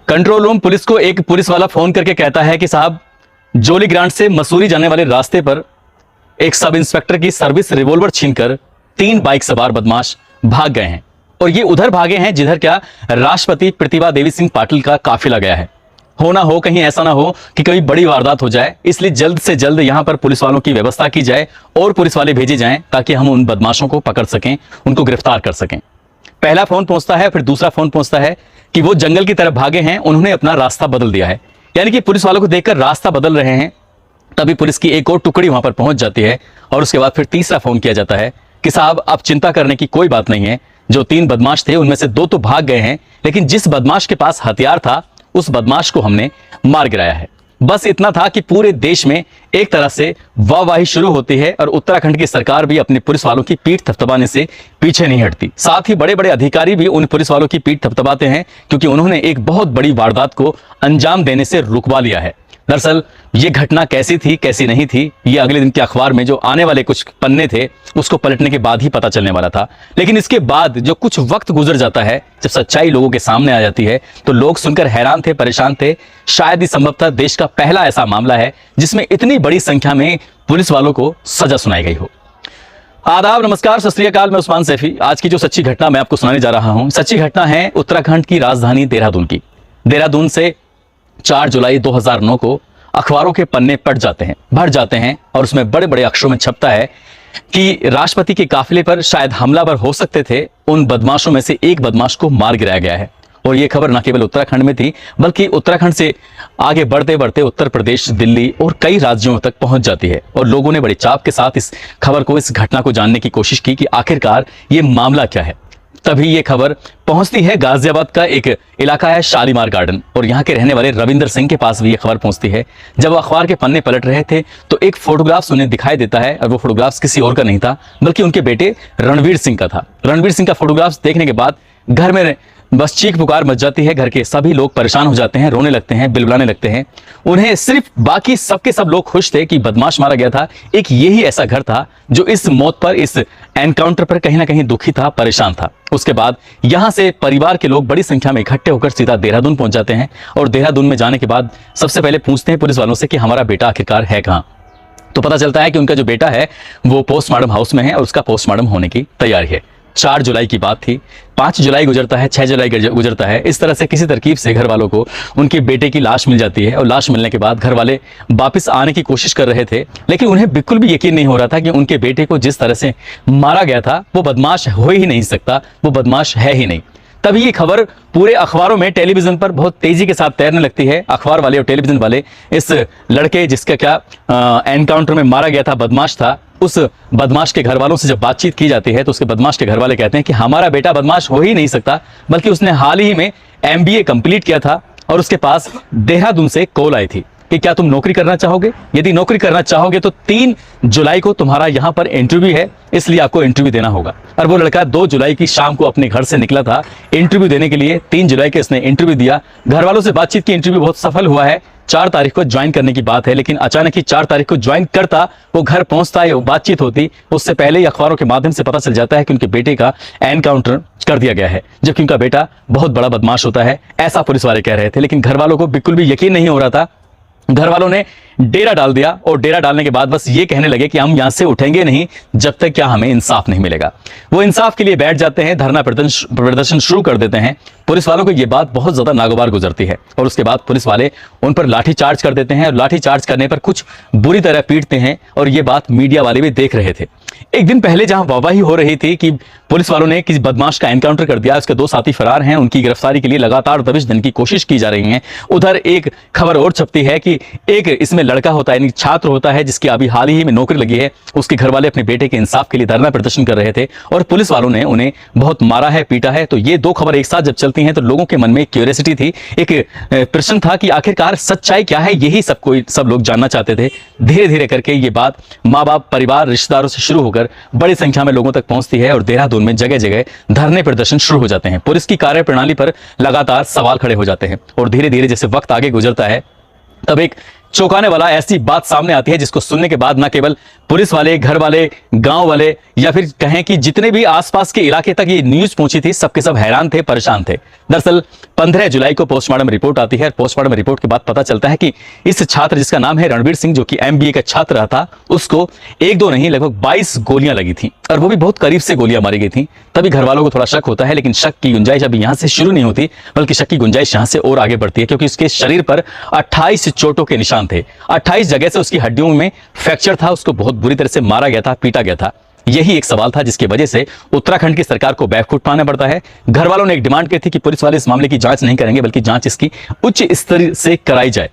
Control room police को एक police वाला फोन करके कहता है कि साहब, जोली ग्रांट से मसूरी जाने वाले रास्ते पर एक सब इंस्पेक्टर की सर्विस रिवॉल्वर छीनकर 3 बाइक सवार बदमाश भाग गए हैं। और ये उधर भागे हैं जिधर क्या राष्ट्रपति प्रतिभा देवी सिंह पाटिल का काफिला गया है। हो ना हो, कहीं ऐसा ना हो कि कोई बड़ी वारदात हो जाए, इसलिए जल्द से जल्द यहां पर पुलिस वालों की व्यवस्था की जाए और पुलिस वाले भेजे जाएं ताकि हम उन बदमाशों को पकड़ सकें, उनको गिरफ्तार कर सकें। पहला फोन पहुंचता है, फिर दूसरा फोन पहुंचता है कि वो जंगल की तरफ भागे हैं, उन्होंने अपना रास्ता बदल दिया है। यानी कि पुलिस वालों को देखकर रास्ता बदल रहे हैं। तभी पुलिस की एक और टुकड़ी वहां पर पहुंच जाती है और उसके बाद फिर तीसरा फोन किया जाता है कि साहब, अब चिंता करने की कोई बात नहीं है। जो 3 बदमाश थे उनमें से 2 तो भाग गए हैं, लेकिन जिस बदमाश के पास हथियार था उस बदमाश को हमने मार गिराया है। बस इतना था कि पूरे देश में एक तरह से वाहवाही शुरू होती है और उत्तराखंड की सरकार भी अपने पुलिस वालों की पीठ थपथपाने से पीछे नहीं हटती। साथ ही बड़े बड़े अधिकारी भी उन पुलिस वालों की पीठ थपथपाते हैं, क्योंकि उन्होंने एक बहुत बड़ी वारदात को अंजाम देने से रुकवा लिया है। दरअसल ये घटना कैसी थी कैसी नहीं थी, ये अगले दिन के अखबार में जो आने वाले कुछ पन्ने थे उसको पलटने के बाद ही पता चलने वाला था। लेकिन इसके बाद जो कुछ वक्त गुजर जाता है, जब सच्चाई लोगों के सामने आ जाती है, तो लोग सुनकर हैरान थे, परेशान थे। शायद ही संभवतः देश का पहला ऐसा मामला है जिसमें इतनी बड़ी संख्या में पुलिस वालों को सजा सुनाई गई हो। आदाब, नमस्कार, सत श्री अकाल। मैं उस्मान सैफी। आज की जो सच्ची घटना मैं आपको सुनाने जा रहा हूं, सच्ची घटना है उत्तराखंड की राजधानी देहरादून की। देहरादून से 4 जुलाई 2009 को अखबारों के पन्ने पट जाते हैं, भर जाते हैं और उसमें बड़े बड़े अक्षरों में छपता है कि राष्ट्रपति के काफिले पर शायद हमलावर हो सकते थे, उन बदमाशों में से एक बदमाश को मार गिराया गया है। और यह खबर न केवल उत्तराखंड में थी, बल्कि उत्तराखंड से आगे बढ़ते बढ़ते उत्तर प्रदेश, दिल्ली और कई राज्यों तक पहुंच जाती है। और लोगों ने बड़े चाव के साथ इस खबर को, इस घटना को जानने की कोशिश की कि आखिरकार ये मामला क्या है। तभी ये खबर पहुंचती है गाजियाबाद का एक इलाका है शालीमार गार्डन, और यहाँ के रहने वाले रविंदर सिंह के पास भी ये खबर पहुंचती है। जब वो अखबार के पन्ने पलट रहे थे तो एक फोटोग्राफ्स उन्हें दिखाई देता है, और वो फोटोग्राफ्स किसी और का नहीं था बल्कि उनके बेटे रणवीर सिंह का था। रणवीर सिंह का फोटोग्राफ्स देखने के बाद घर में बस चीख पुकार मच जाती है। घर के सभी लोग परेशान हो जाते हैं, रोने लगते हैं, बिलबिलाने लगते हैं। उन्हें सिर्फ, बाकी सबके सब लोग खुश थे कि बदमाश मारा गया था। एक यही ऐसा घर था जो इस मौत पर, इस एनकाउंटर पर कहीं ना कहीं दुखी था, परेशान था। उसके बाद यहां से परिवार के लोग बड़ी संख्या में इकट्ठे होकर सीधा देहरादून पहुंच जाते हैं। और देहरादून में जाने के बाद सबसे पहले पूछते हैं पुलिस वालों से कि हमारा बेटा आखिरकार है कहां। तो पता चलता है कि उनका जो बेटा है वो पोस्टमार्टम हाउस में है और उसका पोस्टमार्टम होने की तैयारी है। 4 जुलाई की बात थी, 5 जुलाई गुजरता है, 6 जुलाई गुजरता है। इस तरह से किसी तरकीब से घर वालों को उनके बेटे की लाश मिल जाती है। और लाश मिलने के बाद घर वाले वापस आने की कोशिश कर रहे थे, लेकिन उन्हें बिल्कुल भी यकीन नहीं हो रहा था कि उनके बेटे को जिस तरह से मारा गया था वो बदमाश हो ही नहीं सकता, वो बदमाश है ही नहीं। तभी ये खबर पूरे अखबारों में, टेलीविजन पर बहुत तेजी के साथ तैरने लगती है। अखबार वाले और टेलीविजन वाले इस लड़के जिसका क्या एनकाउंटर में मारा गया था, बदमाश था, उस बदमाश के घर वालों से जब बातचीत की जाती है तो उसके बदमाश के घर वाले कहते हैं कि हमारा बेटा बदमाश हो ही नहीं सकता, बल्कि उसने हाल ही में MBA कंप्लीट किया था और उसके पास देहरादून से कॉल आई थी कि क्या तुम नौकरी करना चाहोगे। यदि नौकरी करना चाहोगे तो 3 जुलाई को तुम्हारा यहां पर इंटरव्यू है, इसलिए आपको इंटरव्यू देना होगा। और वो लड़का 2 जुलाई की शाम को अपने घर से निकला था इंटरव्यू देने के लिए। 3 जुलाई के इसने इंटरव्यू दिया, घर वालों से बातचीत की, इंटरव्यू बहुत सफल हुआ है। 4 तारीख को ज्वाइन करने की बात है, लेकिन अचानक ही 4 तारीख को ज्वाइन करता, वो घर पहुंचता है, बातचीत होती, उससे पहले ही अखबारों के माध्यम से पता चल जाता है कि उनके बेटे का एनकाउंटर कर दिया गया है, जबकि उनका बेटा बहुत बड़ा बदमाश होता है, ऐसा पुलिस वाले कह रहे थे। लेकिन घर वालों को बिल्कुल भी यकीन नहीं हो रहा था। घर वालों ने डेरा डाल दिया और डेरा डालने के बाद बस ये कहने लगे कि हम यहां से उठेंगे नहीं जब तक क्या हमें इंसाफ नहीं मिलेगा। वो इंसाफ के लिए बैठ जाते हैं, धरना प्रदर्शन शुरू कर देते हैं। पुलिस वालों को यह बात बहुत ज्यादा नागवार गुजरती है और उसके बाद पुलिस वाले उन पर लाठी चार्ज कर देते हैं और लाठी चार्ज करने पर कुछ बुरी तरह पीटते हैं। और ये बात मीडिया वाले भी देख रहे थे। एक दिन पहले जहां वाहवाही हो रही थी कि पुलिस वालों ने किसी बदमाश का एनकाउंटर कर दिया, उसके 2 साथी फरार हैं, उनकी गिरफ्तारी के लिए लगातार दबिश देने की कोशिश की जा रही है, उधर एक खबर और छपती है कि एक इसमें लड़का होता है, यानी छात्र होता है, जिसकी अभी हाल ही में नौकरी लगी है। उसके घर वाले अपने बेटे के इंसाफ के लिए धरना प्रदर्शन कर रहे थे और पुलिस वालों ने उन्हें बहुत मारा है, पीटा है। तो ये 2 खबर एक साथ जब चलती हैं तो लोगों के मन में एक क्यूरियोसिटी थी, एक प्रश्न था कि आखिरकार सच्चाई क्या है। यही सब लोग जानना चाहते थे। धीरे धीरे करके ये बात माँ बाप, परिवार, रिश्तेदारों से शुरू होकर बड़ी संख्या में लोगों तक पहुंचती है और देहरादून में जगह जगह धरने प्रदर्शन शुरू हो जाते हैं। पुलिस की कार्यप्रणाली पर लगातार सवाल खड़े हो जाते हैं और धीरे धीरे जैसे वक्त आगे गुजरता है तब एक चौंकाने वाला ऐसी बात सामने आती है जिसको सुनने के बाद न केवल पुलिस वाले, घर वाले, गांव वाले या फिर कहें कि जितने भी आसपास के इलाके तक ये न्यूज पहुंची थी, सबके सब हैरान थे, परेशान थे। दरअसल 15 जुलाई को पोस्टमार्टम रिपोर्ट आती है। पोस्टमार्टम रिपोर्ट के बाद पता चलता है कि इस छात्र जिसका नाम है रणवीर सिंह, जो कि MBA का छात्र रहा था, उसको एक दो नहीं लगभग 22 गोलियां लगी थी और वो भी बहुत करीब से गोलियां मारी गई थी। तभी घर वालों को थोड़ा शक होता है, लेकिन शक की गुंजाइश अभी यहां से शुरू नहीं होती, बल्कि शक की गुंजाइश यहां से और आगे बढ़ती है, क्योंकि उसके शरीर पर 28 चोटों के निशान थे। 28 जगह से उसकी हड्डियों में फ्रैक्चर था, उसको बहुत बुरी तरह से मारा गया था, पीटा गया था। यही एक सवाल था जिसकी वजह से उत्तराखंड की सरकार को बैकफुट पाना पड़ता है। घर वालों ने एक डिमांड की थी कि पुलिस वाले इस मामले की जांच नहीं करेंगे, बल्कि जांच इसकी उच्च स्तर से कराई जाए।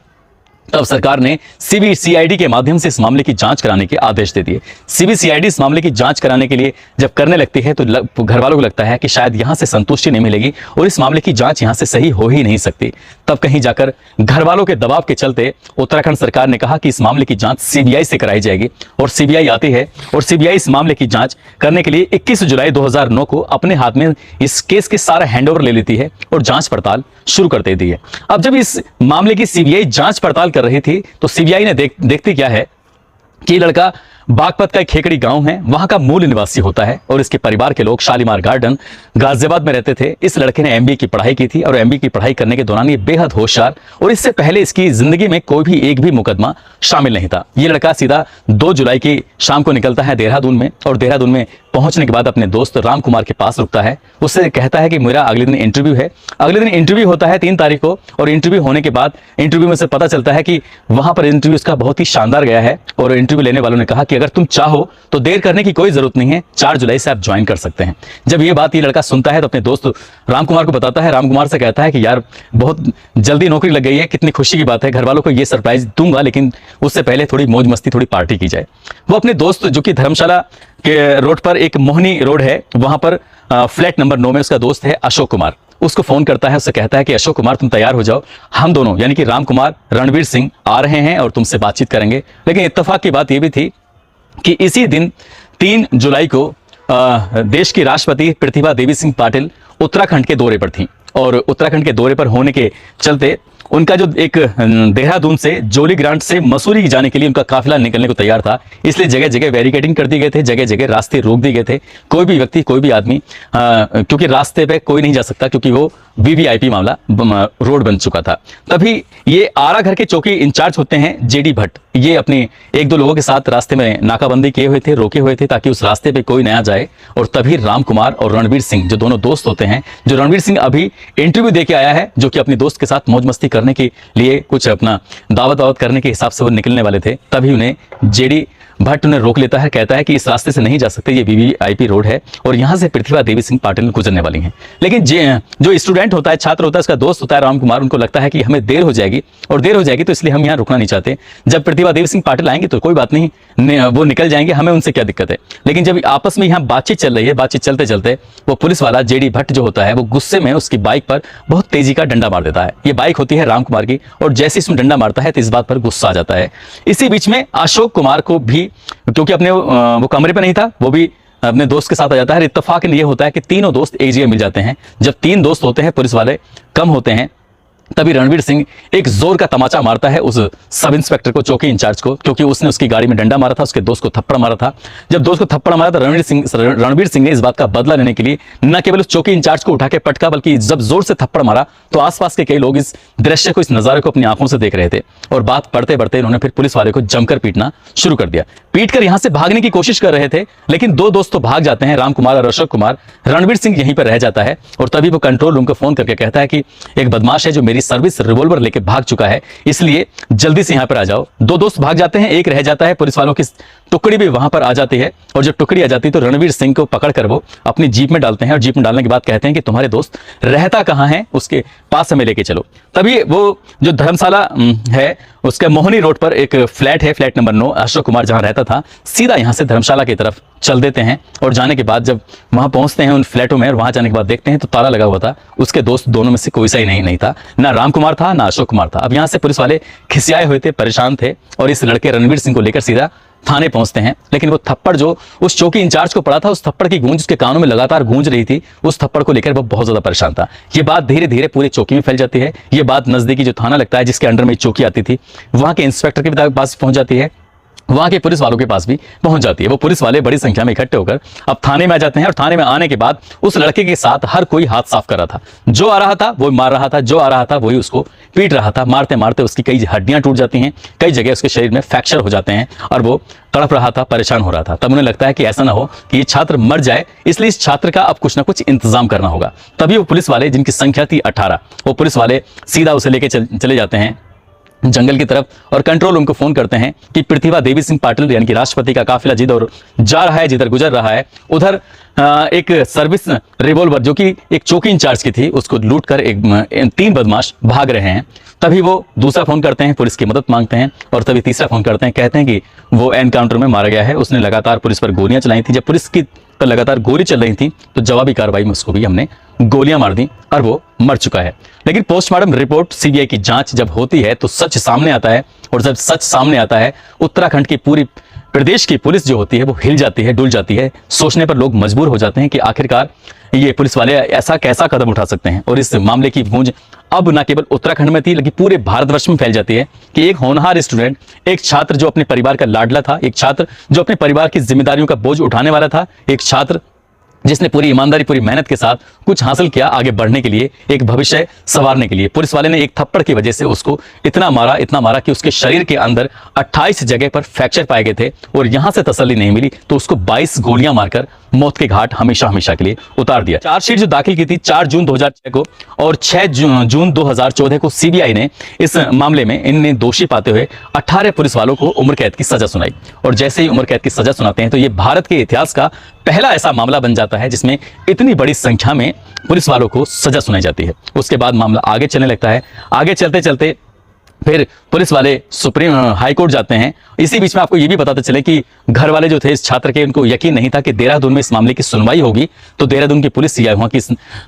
तब सरकार ने CBCID के माध्यम से इस मामले की जांच कराने के आदेश दे दिए। CBCID इस मामले की जांच कराने के लिए जब करने लगती है तो घर वालों को लगता है कि शायद यहां से संतुष्टि नहीं मिलेगी और इस मामले की जांच यहां से सही हो ही नहीं सकती। तब कहीं जाकर घर वालों के दबाव के चलते उत्तराखंड सरकार ने कहा कि इस मामले की जांच CBI से कराई जाएगी और CBI आती है और CBI इस मामले की जांच करने के लिए 21 जुलाई 2009 को अपने हाथ में इस केस के सारा हैंडओवर ले लेती है और जांच पड़ताल शुरू कर देती है। अब जब इस मामले की CBI जांच पड़ताल कर रही थी तो CBI ने देखती क्या है कि ये लड़का बागपत का एक खेकड़ी गांव है, वहां का मूल निवासी होता है और इसके परिवार के लोग शालीमार गार्डन गाजियाबाद में रहते थे। इस लड़के ने MBA की पढ़ाई की थी और MBA की पढ़ाई करने के दौरान ये बेहद होशियार और इससे पहले इसकी जिंदगी में कोई भी एक भी मुकदमा शामिल नहीं था। ये लड़का सीधा 2 जुलाई की शाम को निकलता है देहरादून में और देहरादून में पहुंचने के बाद अपने दोस्त राम कुमार के पास रुकता है। उससे कहता है कि मेरा अगले दिन इंटरव्यू है। अगले दिन इंटरव्यू होता है 3 तारीख को और इंटरव्यू होने के बाद इंटरव्यू में से पता चलता है कि वहां पर इंटरव्यू उसका बहुत ही शानदार गया है और इंटरव्यू लेने वालों ने कहा कि अगर तुम चाहो तो देर करने की कोई जरूरत नहीं है, 4 जुलाई से आप ज्वाइन कर सकते हैं। जब ये बात ये लड़का सुनता है तो अपने दोस्त राम कुमार को बताता है। राम कुमार से कहता है कि यार बहुत जल्दी नौकरी लग गई है, कितनी खुशी की बात है, घर वालों को ये सरप्राइज दूंगा, लेकिन उससे पहले थोड़ी मौज मस्ती, थोड़ी पार्टी की जाए। वो अपने दोस्त जो कि धर्मशाला के रोड पर एक मोहनी रोड है, वहां पर फ्लैट नंबर 9 में उसका दोस्त है अशोक कुमार, उसको फोन करता है। उससे कहता है कि अशोक कुमार तुम तैयार हो जाओ, हम दोनों यानी कि राम कुमार, रणवीर सिंह आ रहे हैं और तुमसे बातचीत करेंगे। लेकिन इत्तेफाक की बात यह भी थी कि इसी दिन 3 जुलाई को देश की राष्ट्रपति प्रतिभा देवी सिंह पाटिल उत्तराखंड के दौरे पर थी और उत्तराखंड के दौरे पर होने के चलते उनका जो एक देहरादून से जोली ग्रांट से मसूरी जाने के लिए उनका काफिला निकलने को तैयार था, इसलिए जगह जगह बैरिकेडिंग कर दी गए थे, जगह जगह रास्ते रोक दिए गए थे। कोई भी व्यक्ति, कोई भी आदमी क्योंकि रास्ते पे कोई नहीं जा सकता, क्योंकि वो VVIP मामला रोड बन चुका था। तभी ये आरा घर के चौकी इंचार्ज होते हैं JD भट्ट, ये अपने 1-2 लोगों के साथ रास्ते में नाकाबंदी किए हुए थे, रोके हुए थे ताकि उस रास्ते पे कोई नया जाए। और तभी राम कुमार और रणवीर सिंह जो दोनों दोस्त होते हैं, जो रणवीर सिंह अभी इंटरव्यू दे के आया है, जो कि अपने दोस्त के साथ मौज मस्ती करने के लिए कुछ अपना दावत करने के हिसाब से वो निकलने वाले थे, तभी उन्हें JD भट्ट उन्हें रोक लेता है, कहता है कि इस रास्ते से नहीं जा सकते, ये VVIP रोड है और यहां से प्रतिभा देवी सिंह पाटिल गुजरने वाली हैं। लेकिन जो स्टूडेंट होता है, छात्र होता है, उसका दोस्त होता है राम कुमार, उनको लगता है कि हमें देर हो जाएगी और देर हो जाएगी तो इसलिए हम यहाँ रुकना नहीं चाहते। जब प्रतिभा देवी सिंह पाटिल आएंगे तो कोई बात नहीं, वो निकल जाएंगे, हमें उनसे क्या दिक्कत है। लेकिन जब आपस में यहाँ बातचीत चल रही है, बातचीत चलते चलते वो पुलिस वाला JD भट्ट जो होता है वो गुस्से में उसकी बाइक पर बहुत तेजी का डंडा मार देता है। ये बाइक होती है राम कुमार की और जैसे इसमें डंडा मारता है तो इस बात पर गुस्सा आ जाता है। इसी बीच में अशोक कुमार को भी, क्योंकि अपने वो कमरे पे नहीं था, वो भी अपने दोस्त के साथ आ जाता है। इत्तेफाक ये होता है कि तीनों दोस्त एक जगह मिल जाते हैं। जब 3 दोस्त होते हैं, पुलिस वाले कम होते हैं, तभी रणवीर सिंह एक जोर का तमाचा मारता है उस सब इंस्पेक्टर को, चौकी इंचार्ज को, क्योंकि उसने उसकी गाड़ी में डंडा मारा था, उसके दोस्त को थप्पड़ मारा था। जब दोस्त को थप्पड़ मारा तो रणवीर सिंह ने इस बात का बदला लेने के लिए न केवल उस चौकी इंचार्ज को उठा के पटका, बल्कि जब जोर से थप्पड़ मारा तो आसपास के कई लोग इस दृश्य को, इस नजारे को अपनी आंखों से देख रहे थे और बात बढ़ते बढ़ते इन्होंने फिर पुलिस वाले को जमकर पीटना शुरू कर दिया। पीट कर यहां से भागने की कोशिश कर रहे थे, लेकिन 2 दोस्त तो भाग जाते हैं, राम कुमार और अशोक कुमार। रणवीर सिंह यहीं पर रह जाता है और तभी वो कंट्रोल रूम को फोन करके कहता है कि एक बदमाश है जो मेरी सर्विस रिवॉल्वर लेके भाग चुका है, इसलिए जल्दी से यहां पर आ जाओ। 2 दोस्त भाग जाते हैं, एक रह जाता है। पुलिस वालों की टुकड़ी भी वहां पर आ जाती है और जब टुकड़ी आ जाती है तो रणवीर सिंह को पकड़कर वो अपनी जीप में डालते हैं और जीप में डालने के बाद कहते हैं कि तुम्हारे दोस्त रहता कहां है, उसके पास हमें लेके चलो। तभी वो जो धर्मशाला है उसके मोहनी रोड पर एक फ्लैट है, फ्लैट नंबर 9, अशोक कुमार जहां रहता था, सीधा यहां से धर्मशाला की तरफ चल देते हैं। और जाने के बाद जब वहां पहुंचते हैं उन फ्लैटों में और वहां जाने के बाद देखते हैं तो ताला लगा हुआ था। उसके दोस्त दोनों में से कोई सा ही नहीं था, ना राम कुमार था ना अशोक कुमार था। अब यहां से पुलिस वाले खिसियाए हुए थे, परेशान थे और इस लड़के रणवीर सिंह को लेकर सीधा थाने पहुंचते हैं। लेकिन वो थप्पड़ जो उस चौकी इंचार्ज को पड़ा था, उस थप्पड़ की गूंज उसके कानों में लगातार गूंज रही थी। उस थप्पड़ को लेकर वो बहुत ज्यादा परेशान था। ये बात धीरे धीरे पूरी चौकी में फैल जाती है। ये बात नजदीकी जो थाना लगता है, जिसके अंडर में चौकी आती थी, वहां के इंस्पेक्टर के पास पहुंच जाती है, वहां के पुलिस वालों के पास भी पहुंच जाती है। वो पुलिस वाले बड़ी संख्या में इकट्ठे होकर अब थाने में आ जाते हैं। और थाने में आने के बाद उस लड़के के साथ हर कोई हाथ साफ कर रहा था। जो आ रहा था वो मार रहा था, जो आ रहा था वही उसको पीट रहा था। मारते मारते उसकी कई हड्डियां टूट जाती हैं, कई जगह उसके शरीर में फ्रैक्चर हो जाते हैं और वो तड़प रहा था, परेशान हो रहा था। तब उन्हें लगता है कि ऐसा ना हो कि ये छात्र मर जाए, इसलिए इस छात्र का अब कुछ ना कुछ इंतजाम करना होगा। तभी वो पुलिस वाले, जिनकी संख्या थी 18, वो पुलिस वाले सीधा उसे लेके चले जाते हैं जंगल की तरफ और कंट्रोल रूम को फोन करते हैं कि प्रतिभा देवी सिंह पाटिल यानी कि राष्ट्रपति का काफिला जिधर जा रहा है, जिधर गुजर रहा है, उधर एक सर्विस रिवॉल्वर जो कि एक चौकी इंचार्ज की थी, उसको लूट कर 3 बदमाश भाग रहे हैं। तभी वो दूसरा फोन करते हैं, पुलिस की मदद मांगते हैं और तभी तीसरा फोन करते हैं, कहते हैं कि वो एनकाउंटर में मारा गया है, उसने लगातार पुलिस पर गोलियां चलाई थी। जब पुलिस की पर लगातार गोली चल रही थी तो जवाबी कार्रवाई में उसको भी हमने गोलियां मार दी और वो मर चुका है। लेकिन पोस्टमार्टम रिपोर्ट, सीबीआई की जांच जब होती है तो सच सामने आता है और जब सच सामने आता है उत्तराखंड की पूरी प्रदेश की पुलिस जो होती है वो हिल जाती है, डुल जाती है। सोचने पर लोग मजबूर हो जाते हैं कि आखिरकार ये पुलिस वाले ऐसा कैसा कदम उठा सकते हैं। और इस मामले की गूंज अब न केवल उत्तराखंड में थी बल्कि पूरे भारतवर्ष में फैल जाती है कि एक होनहार स्टूडेंट, एक छात्र जो अपने परिवार का लाडला था, एक छात्र जो अपने परिवार की जिम्मेदारियों का बोझ उठाने वाला था, एक छात्र जिसने पूरी ईमानदारी, पूरी मेहनत के साथ कुछ हासिल किया आगे बढ़ने के लिए, एक भविष्य संवारने के लिए, पुलिस वाले ने एक थप्पड़ की वजह से उसको इतना मारा कि उसके शरीर के अंदर 28 जगह पर फ्रैक्चर पाए गए थे। और यहां से तसल्ली नहीं मिली तो उसको 22 गोलियां मारकर मौत के घाट हमेशा हमेशा के लिए उतार दिया। चार्जशीट जो दाखिल की थी 4 जून 2006 को और 6 जून 2014 को सीबीआई ने इस मामले में इन्हें दोषी पाते हुए 18 पुलिस वालों को उम्र कैद की सजा सुनाई। और जैसे ही उम्र कैद की सजा सुनाते हैं तो ये भारत के इतिहास का पहला ऐसा मामला बन जाता है जिसमें इतनी बड़ी संख्या में पुलिस वालों को सजा सुनाई जाती है। उसके बाद मामला आगे चलने लगता है। आगे चलते चलते फिर पुलिस वाले सुप्रीम हाई कोर्ट जाते हैं। इसी बीच में आपको ये भी बताते चले कि घर वाले जो थे इस छात्र के, उनको यकीन नहीं था कि देहरादून में इस मामले की सुनवाई होगी तो देहरादून की पुलिस या वहाँ की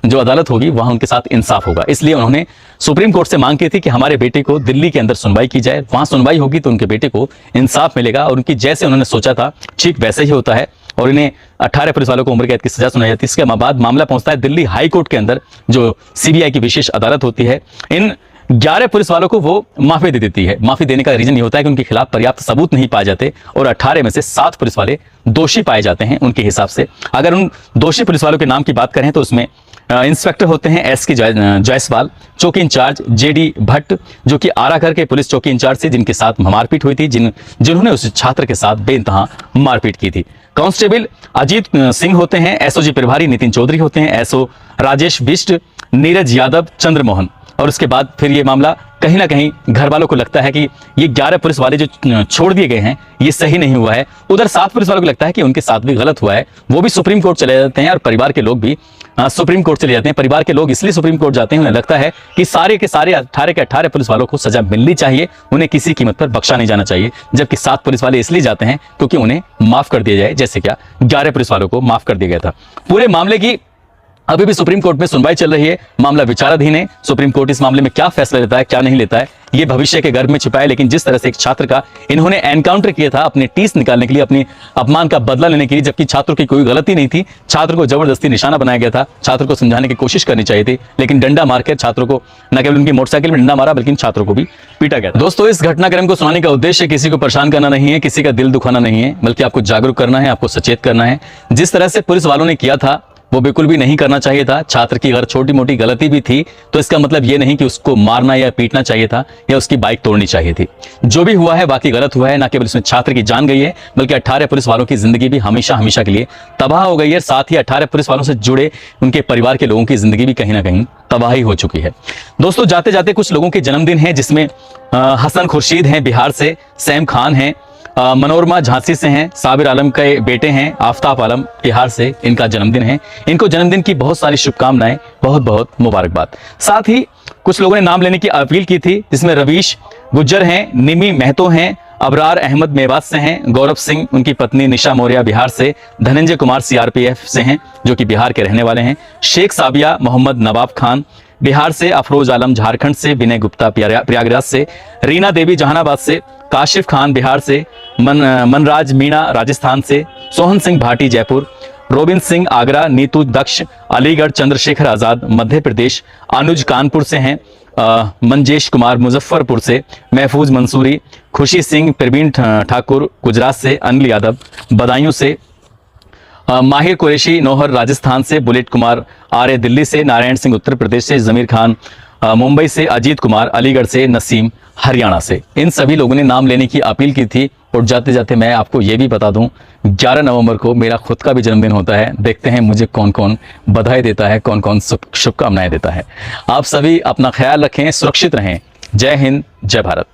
जो अदालत होगी वहाँ उनके साथ इंसाफ होगा। इसलिए उन्होंने सुप्रीम कोर्ट से मांग की थी कि हमारे बेटे को दिल्ली के अंदर सुनवाई की जाए, वहाँ सुनवाई होगी तो उनके बेटे को इंसाफ मिलेगा। और उनकी जैसे उन्होंने सोचा था ठीक वैसे ही होता है और इन्हें 18 पुलिस वालों को उम्र कैद की सजा सुनाई जाती है। इसके बाद मामला पहुंचता है दिल्ली हाई कोर्ट के अंदर, जो सीबीआई की विशेष अदालत होती है। इन 11 पुलिस वालों को वो माफी दे देती है। माफी देने का रीजन ये होता है कि उनके खिलाफ पर्याप्त सबूत नहीं पाए जाते और 18 में से 7 पुलिस वाले दोषी पाए जाते हैं उनके हिसाब से। अगर उन दोषी पुलिस वालों के नाम की बात करें तो उसमें इंस्पेक्टर होते हैं एसके जायसवाल, चौकी इंचार्ज जेडी भट्ट जो कि आराकर के पुलिस चौकी इंचार्ज थे, जिनके साथ मारपीट हुई थी, जिन्होंने उस छात्र के साथ बेइंतहा मारपीट की थी। कांस्टेबल अजीत सिंह होते हैं, एसओजी प्रभारी नितिन चौधरी होते हैं, एसओ राजेश बिष्ट, नीरज यादव, चंद्रमोहन। और उसके बाद फिर ये मामला कहीं ना कहीं घर वालों को लगता है कि ये 11 पुलिस वाले जो छोड़ दिए गए हैं ये सही नहीं हुआ है। उधर 7 पुलिस वालों को लगता है कि उनके साथ भी गलत हुआ है, वो भी सुप्रीम कोर्ट चले जाते हैं और परिवार के लोग भी सुप्रीम कोर्ट चले जाते हैं। परिवार के लोग इसलिए सुप्रीम कोर्ट जाते हैं, उन्हें लगता है कि सारे के सारे 18 के 18 पुलिस वालों को सजा मिलनी चाहिए, उन्हें किसी कीमत पर बख्शा नहीं जाना चाहिए। जबकि 7 पुलिस वाले इसलिए जाते हैं क्योंकि उन्हें माफ कर दिया जाए, जैसे क्या 11 पुलिस वालों को माफ कर दिया गया था। पूरे मामले की अभी भी सुप्रीम कोर्ट में सुनवाई चल रही है, मामला विचाराधीन है। सुप्रीम कोर्ट इस मामले में क्या फैसला लेता है, क्या नहीं लेता है, ये भविष्य के गर्भ में छिपा है। लेकिन जिस तरह से एक छात्र का इन्होंने एनकाउंटर किया था अपने टीस निकालने के लिए, अपनी अपमान का बदला लेने के लिए, जबकि छात्रों की कोई गलती नहीं थी, छात्र को जबरदस्ती निशाना बनाया गया था। छात्र को समझाने की कोशिश करनी चाहिए थी, लेकिन डंडा मारकर छात्रों को न केवल उनकी मोटरसाइकिल में डंडा मारा बल्कि छात्रों को भी पीटा गया। दोस्तों, इस घटनाक्रम को सुनाने का उद्देश्य किसी को परेशान करना नहीं है, किसी का दिल दुखाना नहीं है, बल्कि आपको जागरूक करना है, आपको सचेत करना है। जिस तरह से पुलिस वालों ने किया था वो बिल्कुल भी नहीं करना चाहिए था। छात्र की अगर छोटी मोटी गलती भी थी तो इसका मतलब ये नहीं कि उसको मारना या पीटना चाहिए था या उसकी बाइक तोड़नी चाहिए थी। जो भी हुआ है बाकी गलत हुआ है। न केवल इसमें छात्र की जान गई है बल्कि 18 पुलिस वालों की जिंदगी भी हमेशा हमेशा के लिए तबाह हो गई है। साथ ही 18 पुलिस वालों से जुड़े उनके परिवार के लोगों की जिंदगी भी कहीं ना कहीं तबाही हो चुकी है। दोस्तों, जाते जाते कुछ लोगों के जन्मदिन है, जिसमें हसन खुर्शीद हैं बिहार से, सैम खान हैं, मनोरमा झांसी से हैं, साबिर आलम के बेटे हैं आफ्ताब आलम बिहार से, इनका जन्मदिन है। इनको जन्मदिन की बहुत सारी शुभकामनाएं, बहुत बहुत मुबारकबाद। साथ ही कुछ लोगों ने नाम लेने की अपील की थी, जिसमें रवीश गुज्जर हैं, निमी महतो हैं, अबरार अहमद मेवात से हैं, गौरव सिंह उनकी पत्नी निशा मौर्य बिहार से, धनंजय कुमार सीआरपीएफ से हैं जो कि बिहार के रहने वाले हैं, शेख साबिया मोहम्मद नवाब खान बिहार से, अफरोज आलम झारखंड से, विनय गुप्ता प्रयागराज से, रीना देवी जहानाबाद से, काशिफ खान बिहार से, मनराज मीणा राजस्थान से, सोहन सिंह भाटी जयपुर, रोबिन सिंह आगरा, नीतू दक्ष अलीगढ़, चंद्रशेखर आजाद मध्य प्रदेश, अनुज कानपुर से हैं, मंजेश कुमार मुजफ्फरपुर से, महफूज मंसूरी, खुशी सिंह, प्रवीण ठाकुर गुजरात से, अनिल यादव बदायूं से, माहिर कुरैशी नौहर राजस्थान से, बुलेट कुमार आर्य दिल्ली से, नारायण सिंह उत्तर प्रदेश से, जमीर खान मुंबई से, अजीत कुमार अलीगढ़ से, नसीम हरियाणा से। इन सभी लोगों ने नाम लेने की अपील की थी। और जाते जाते मैं आपको ये भी बता दूं, 11 नवंबर को मेरा खुद का भी जन्मदिन होता है। देखते हैं मुझे कौन कौन बधाई देता है, कौन कौन शुभकामनाएं देता है। आप सभी अपना ख्याल रखें, सुरक्षित रहें। जय हिंद, जय भारत।